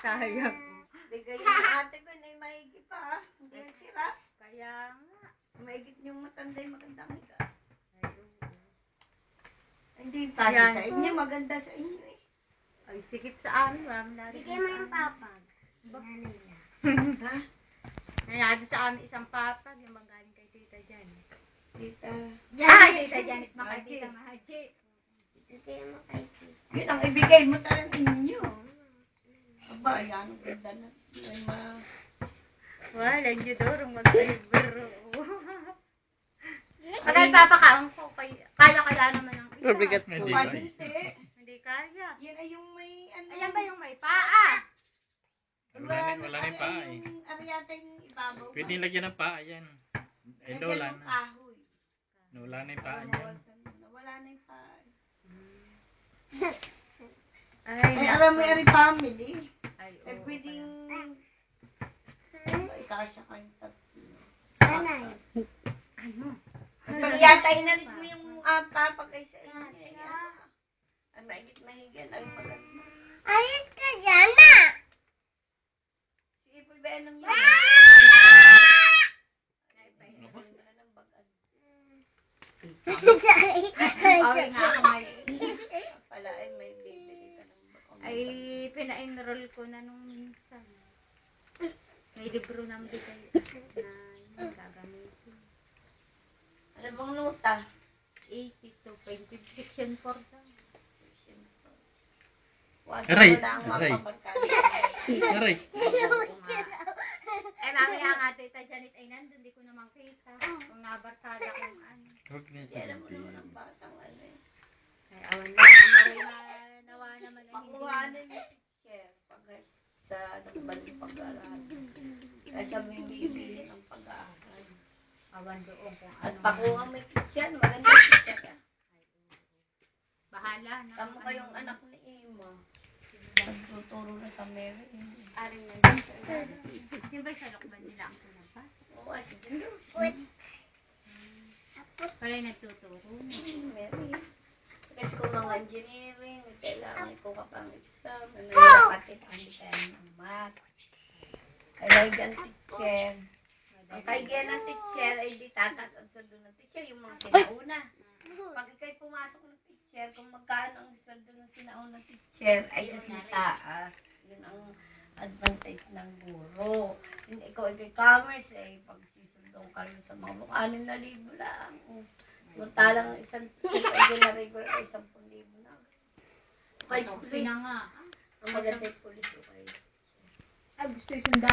Sayang. Bigay yung ate ko na maigi pa. Hindi yan sira. Kaya nga. Maigit yung matanda yung magandang higa. Ayun. Hindi pati Yan. sa inyo, maganda sa inyo eh. Ay, sikip sa amin, ma'am. Bigay mo yung papag. Nanay na. Ha? Nangyari sa amin isang papag, yung magaling kay Tita Janet. Tita. Tita Janet, mga Maji. Tita Maji. Bigay mo kay tita. Yun ang ibigay mo talagang inyo. Aba, yan ang ganda na. May Wala nyo dorong mag-libro. Pagka papakaon ko, kaya naman ang isa. Mabigat na di ba? Hindi kaya. Yan ay yung may ano. Ayan ba yung may paa? Wala na yung paa eh. Yung aryata yung ibabaw. Pwede lagyan ng paa yan. Eh, Lagyan wala ng na. kahoy. Wala na yung paa Para yan. mawasan mo. Wala na yung paa. Ay, Ay, aram may ari family. Ay, Eh, oo, pwedeng... Ikasya kayong tatlo. Nanay. Ano? Pag yata inalis mo yung papag ay sa inyo. Ay, mahigit. Ay, maganda. Alis ka dyan na! Si Ipoy ba yan ang yan? Ay, pahinga na ng bagan. Awin nga ako may... Pala ay may bibili ka ng bagan. Ay, pina-enroll ko na nung minsan. May libro ng bigay na gagamitin. Ano bang nota? 82.5 section 4 daw. Wag Aray, mo na ang aray. mapabarkada. Aray. Oo nga. Eh, mamaya nga, Tita Janet ay nandun, di ko naman kita. Kung nabarkada kung ano. Huwag niya Hindi alam mo naman sabihin. ang batang ano eh. Ay, awan na. Ang aray na nawa naman ay hindi. Pakuhanin mo si Cher pag sa nagbalik pag-aaral. Kaya sabi yung bibili ng pag-aaral. Awan doon kung At ano. pakuha mo yung kitchen, maganda yung kitchen. Bahala na. Tama kayong anak ni Ima. Nagtuturo na sa Mary. Aring nandun sa ilalim. Yung ba'y sa lokban nila ang pinabas? Oo, sige. Kaya nagtuturo. Mary. Kasi kung mga engineering, kailangan ko ka pang exam. Ano yung kapatitan tayo ng math. Kailangan teacher. Ang kailangan ng teacher ay di tatas ang sweldo ng teacher, yung mga sinauna. Pag ikaw'y pumasok ng teacher, kung magkano ang sweldo ng sinauna teacher, ay kasi taas. Yun ang advantage ng guro. Hindi ikaw ay commerce eh, pag sisuldong ka rin sa mga 6,000 lang. Muntalang isang teacher ay gina-regular ay 10,000 na. Kay Okay police. na nga. Ang maganda yung police o kay Ay, gusto yung